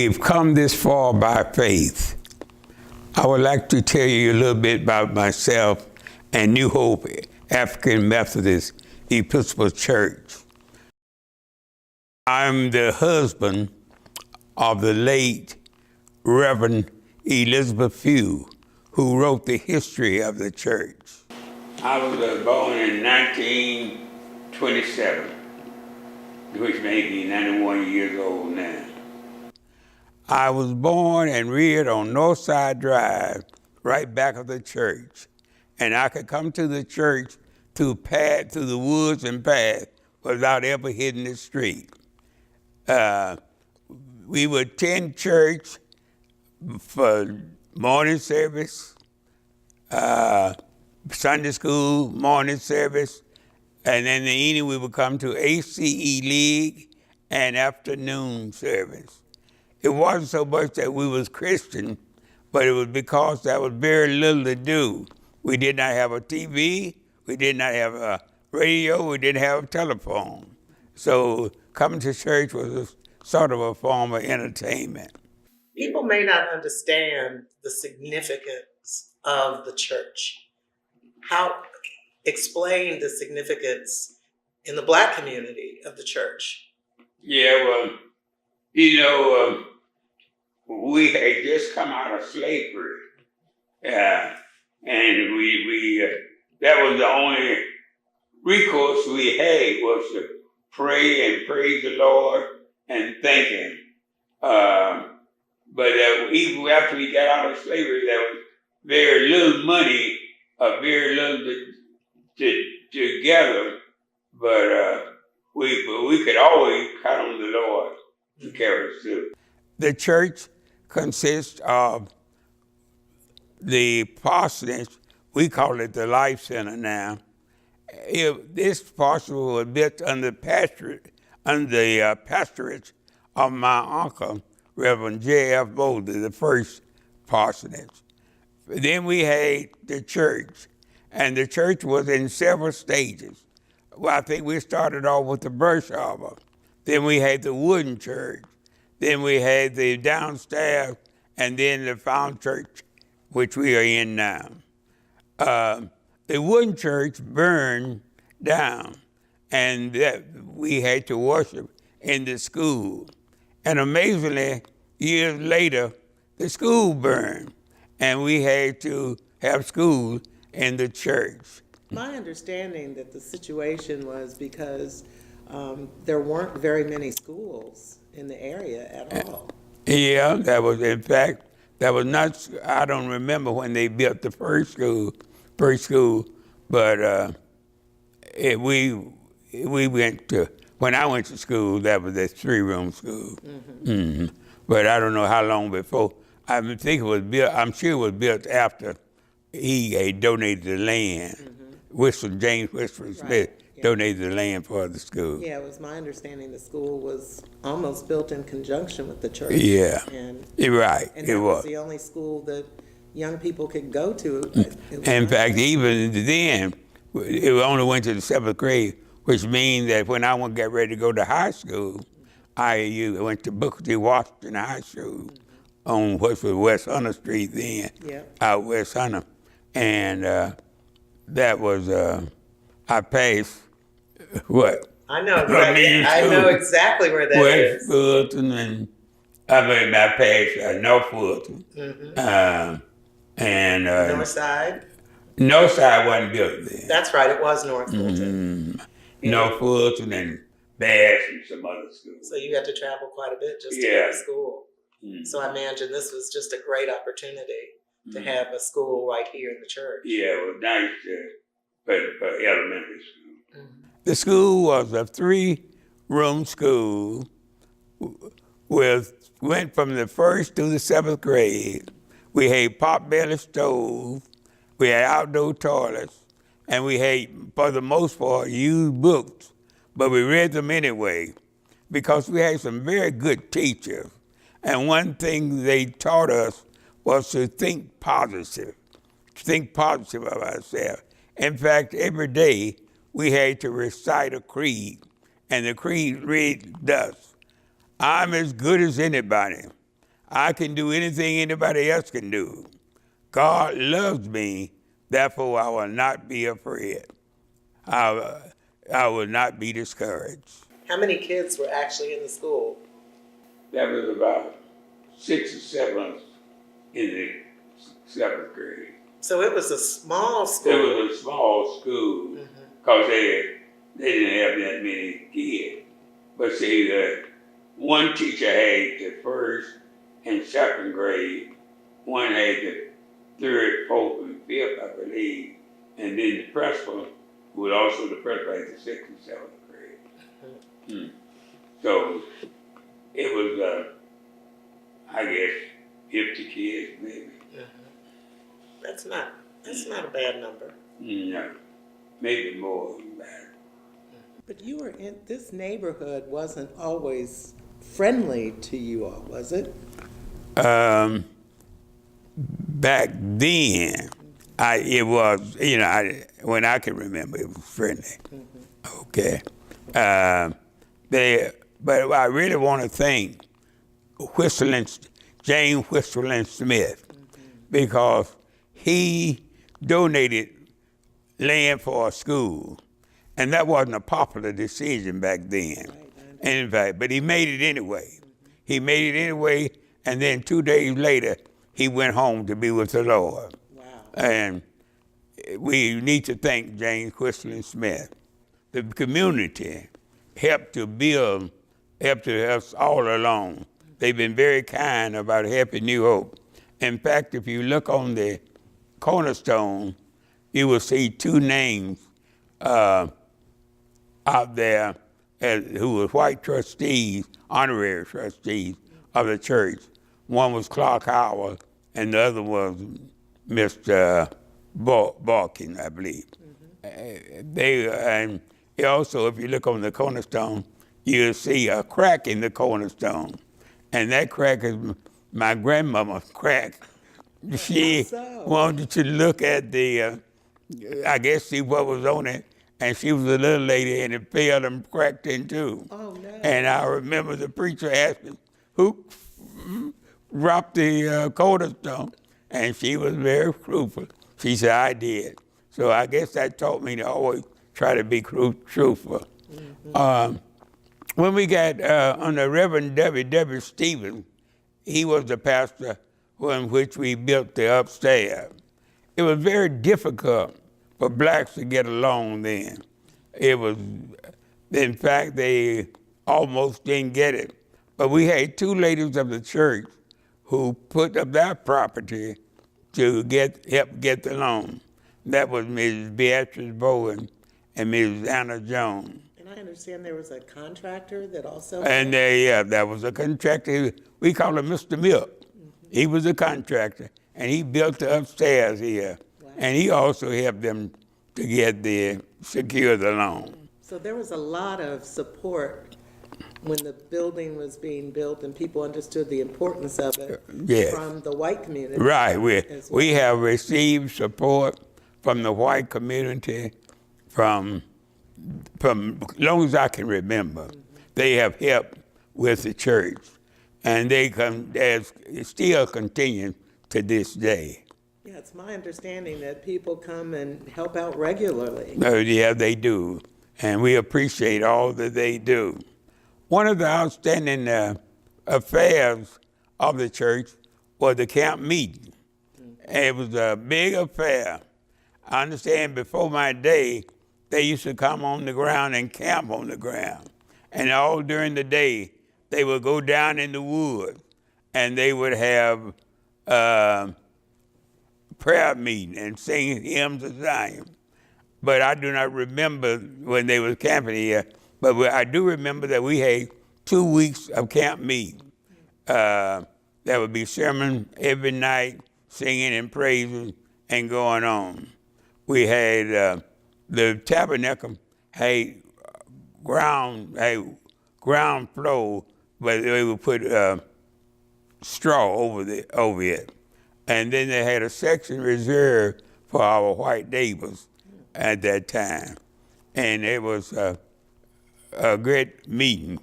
We've come this far by faith. I would like to tell you a little bit about myself and New Hope African Methodist Episcopal Church. I'm the husband of the late Reverend Elizabeth Few, who wrote the history of the church. I was born in 1927, which made me 91 years old now. I was born and reared on Northside Drive, right back of the church. And I could come to the church through the woods and paths without ever hitting the street. We would attend church for morning service, Sunday school, morning service, and in the evening we would come to ACE League and afternoon service. It wasn't so much that we was Christian, but it was because there was very little to do. We did not have a TV, we did not have a radio, we didn't have a telephone. So coming to church was sort of a form of entertainment. People may not understand the significance of the church. Explain the significance in the Black community of the church. Yeah, well, we had just come out of slavery, and we that was the only recourse we had was to pray and praise the Lord and thank Him. But even after we got out of slavery, there was very little money, very little to gather, but we could always count on the Lord to carry us through. The church consists of the parsonage. We call it the Life Center now. This parsonage was built under the pastorate of my uncle, Reverend J.F. Boulder, the first parsonage. Then we had the church, and the church was in several stages. Well, I think we started off with the brush arbor. Then we had the wooden church. Then we had the downstairs, and then the found church, which we are in now. The wooden church burned down, and we had to worship in the school. And amazingly, years later, the school burned, and we had to have school in the church. My understanding that the situation was because there weren't very many schools in the area at all. Yeah, that was not, I don't remember when they built the first school, but we went to, when I went to school, that was a 3-room school. Mm-hmm. Mm-hmm. But I don't know how long before. I think it was built, I'm sure it was built after he had donated the land. Mm-hmm. James Whistler Smith donated the land for the school. Yeah, it was my understanding the school was almost built in conjunction with the church. Yeah, you're right. And it was the only school that young people could go to. In fact, even then, it only went to the 7th grade, which means that when I got ready to go to high school, I went to Buckhead Washington High School on what was West Hunter Street then, out West Hunter. And that was, I passed, what? I know exactly where that is. West Fulton, and I passed North Fulton. Mm-hmm. And Northside? Northside wasn't built then. That's right, it was North Fulton. Mm-hmm. North Fulton and Bass and some other schools. So you had to travel quite a bit just to go to school. Mm-hmm. So I imagine this was just a great opportunity to have a school right here in the church. Yeah, it was nice for elementary school. Mm-hmm. The school was a 3-room school went from the 1st to the 7th grade. We had pot-belly stove, we had outdoor toilets, and we had, for the most part, used books, but we read them anyway because we had some very good teachers. And one thing they taught us was to think positive of ourselves. In fact, every day we had to recite a creed, and the creed read thus: I'm as good as anybody. I can do anything anybody else can do. God loves me, therefore I will not be afraid. I will not be discouraged. How many kids were actually in the school? That was about 6 or 7 in the 7th grade. So it was a small school. It was a small school because they didn't have that many kids. But see, one teacher had the 1st and 2nd grade. One had the 3rd, 4th, and 5th, I believe. And then the principal was also the principal had the 6th and 7th grade. So it was, I guess, 50 kids maybe. That's not a bad number. No, maybe more than that. But you were in this neighborhood wasn't always friendly to you all, was it? Back then, it was, when I can remember, it was friendly. Okay. But I really want to thank James Whistling Smith, because he donated land for a school, and that wasn't a popular decision back then. In fact, but he made it anyway. He made it anyway, and then 2 days later, he went home to be with the Lord. Wow. And we need to thank James Whistling Smith. The community helped us all along. They've been very kind about helping New Hope. In fact, if you look on the cornerstone, you will see 2 names out there who were white trustees, honorary trustees of the church. One was Clark Howard, and the other was Mr. Balkin, I believe. And also, if you look on the cornerstone, you'll see a crack in the cornerstone. And that crack is my grandmama's crack. She wanted to look at see what was on it, and she was a little lady, and it fell and cracked in two. Oh, no. And I remember the preacher asking, who dropped the cornerstone? And she was very truthful. She said, I did. So I guess that taught me to always try to be truthful. When we got under Reverend W. Stevens, he was the pastor in which we built the upstairs. It was very difficult for blacks to get along then. It was, in fact, they almost didn't get it. But we had 2 ladies of the church who put up their property to help get the loan. That was Mrs. Beatrice Bowen and Mrs. Anna Jones. And I understand there was a contractor that also... And that was a contractor. We call him Mr. Milk. He was a contractor, and he built the upstairs here. Wow. And he also helped them to secure the loan. So there was a lot of support when the building was being built, and people understood the importance of it from the white community. Right. We have received support from the white community from long as I can remember. They have helped with the church, and they still continue to this day. Yeah, it's my understanding that people come and help out regularly. Yeah, they do, and we appreciate all that they do. One of the outstanding affairs of the church was the camp meeting. It was a big affair. I understand before my day, they used to come on the ground and camp on the ground. And all during the day, they would go down in the woods and they would have prayer meeting and sing hymns of Zion. But I do not remember when they were camping here. But I do remember that we had 2 weeks of camp meeting. There would be sermon every night, singing and praising and going on. We had the tabernacle had ground floor, but they would put straw over it. And then they had a section reserved for our white neighbors at that time. And it was a great meeting.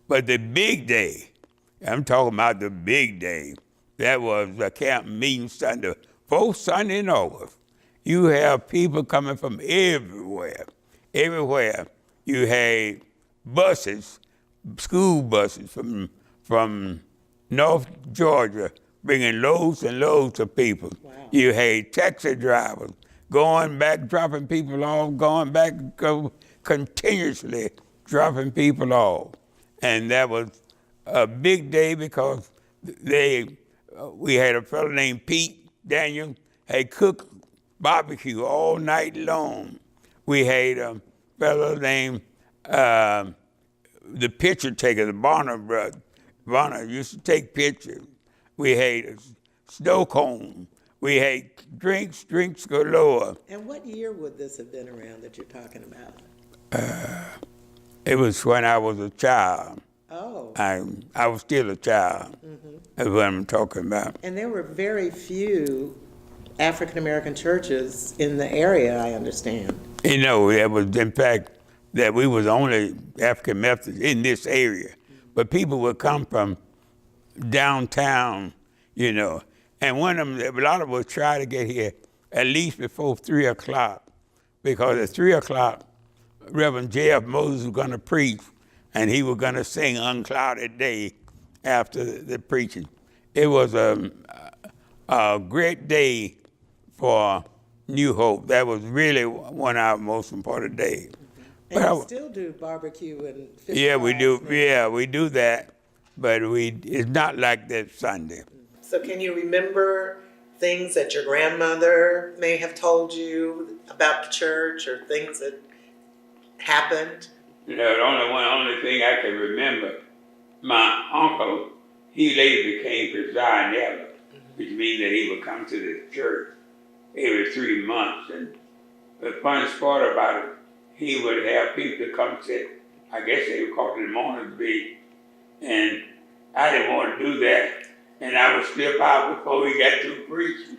But the big day, I'm talking about the big day, That was the camp meeting Sunday. 4th Sunday in August. You have people coming from everywhere. Everywhere. You had buses, school buses from North Georgia bringing loads and loads of people. Wow. You had taxi drivers going back, dropping people off, going back, continuously dropping people off. And that was a big day because we had a fellow named Pete Daniel had cooked barbecue all night long. We had a fellow named the picture taker, the Bonner brother. Bonner used to take pictures. We had a snow cone. We had drinks galore. And what year would this have been around that you're talking about? It was when I was a child. Oh. I was still a child. Mm-hmm. That's what I'm talking about. And there were very few African American churches in the area, I understand. You know, it was, in fact, that we was only African Methodists in this area. But people would come from downtown, you know. And one of them, a lot of us try to get here at least before 3 o'clock, because at 3 o'clock, Reverend J.F. Moses was going to preach, and he was going to sing Unclouded Day after the preaching. It was a great day for New Hope. That was really one of our most important days. And you still do barbecue and fish yeah, we do. fries, Yeah, we do that, but it's not like that Sunday. So can you remember things that your grandmother may have told you about the church, or things that happened? You know, the only thing I can remember, my uncle, he later became presiding elder, which means that he would come to the church every 3 months. And the funniest part about it, he would have people to come sit, I guess they would call it the morning bee, and I didn't want to do that. And I would slip out before he got through preaching.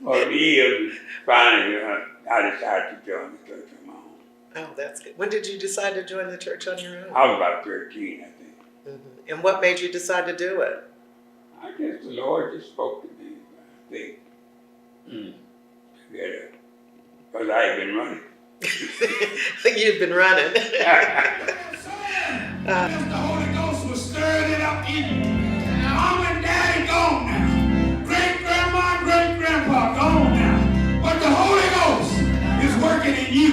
For years, finally, I decided to join the church on my own. Oh, that's good. When did you decide to join the church on your own? I was about 13, I think. Mm-hmm. And what made you decide to do it? I guess the Lord just spoke to me, I think. Because I had been running. You'd been running. The Holy Ghost was stirring it up in you. Mom and Daddy gone now. Great-grandma and great-grandpa gone now. But the Holy Ghost is working in you,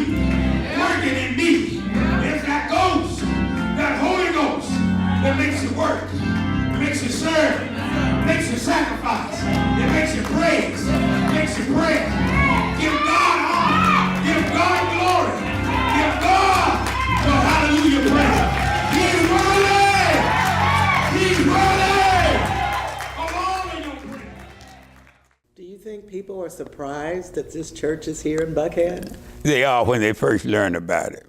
working in me. It's that ghost, that Holy Ghost, that makes you work, makes you serve, makes you sacrifice, it makes you praise, makes you pray. Give God honor, give God glory, give God the hallelujah praise. He's worthy! He's worthy of all of your praise. Do you think people are surprised that this church is here in Buckhead? They are when they first learn about it.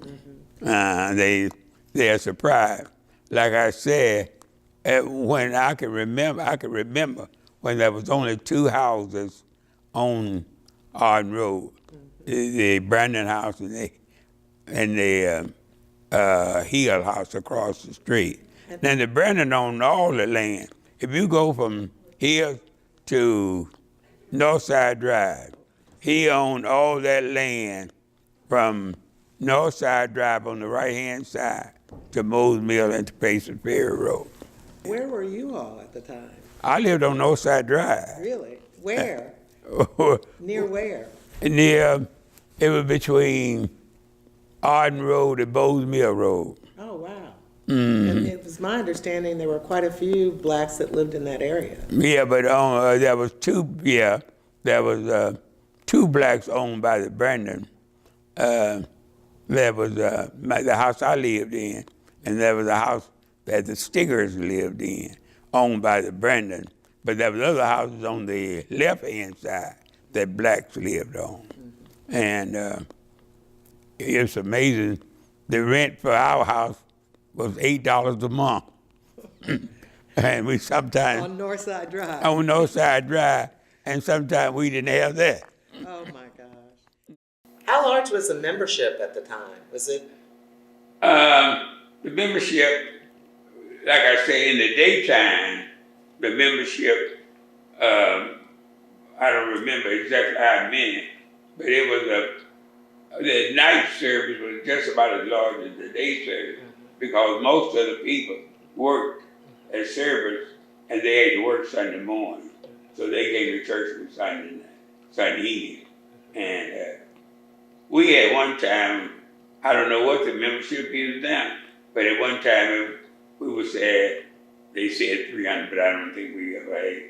They are surprised. Like I said, when I can remember when there was only 2 houses on Arden Road, the Brandon House and the Hill House across the street. Then the Brandon owned all the land. If you go from here to Northside Drive, he owned all that land from Northside Drive on the right-hand side to Mose Mill and to Payson Ferry Road. Where were you all at the time? I lived on Northside Drive. Really? Where? Near where? Near, it was between Arden Road and Mose Mill Road. Oh, wow. And it was my understanding there were quite a few blacks that lived in that area. Yeah, but there was 2, there was 2 blacks owned by the Brandon. There was the house I lived in, and there was a house that the Stingers lived in, owned by the Brandon. But there was other houses on the left-hand side that blacks lived on. And it's amazing. The rent for our house was $8 a month. And we sometimes... On Northside Drive. On Northside Drive, and sometimes we didn't have that. Oh, my gosh. How large was the membership at the time? Was it? The membership, like I say, in the daytime, the membership I don't remember exactly how many, but it was the night service was just about as large as the day service because most of the people worked as servers and they had to work Sunday morning. So they came to church on Sunday evening. And we had one time, I don't know what the membership is now, but at one time we were sad. They said 300, but I don't think we ever had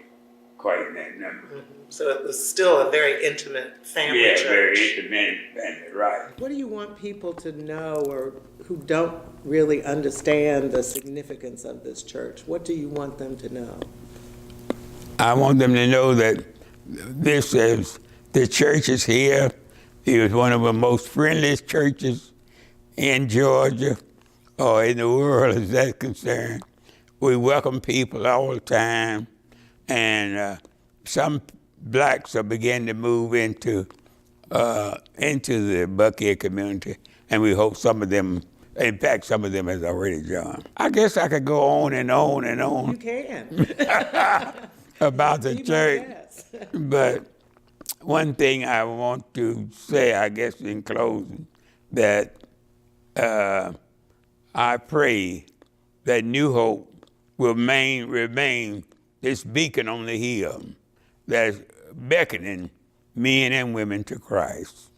quite that number. So it was still a very intimate family church. Yeah, very intimate family, right. What do you want people to know or who don't really understand the significance of this church? What do you want them to know? I want them to know that this is, the church is here. It was one of the most friendliest churches in Georgia or in the world as that's concerned. We welcome people all the time, and some blacks are beginning to move into the Buckhead community, and we hope some of them, in fact, some of them has already joined. I guess I could go on and on and on. You can. About the Be my church, guest. but one thing I want to say, I guess in closing, that I pray that New Hope will remain this beacon on the hill that's beckoning men and women to Christ.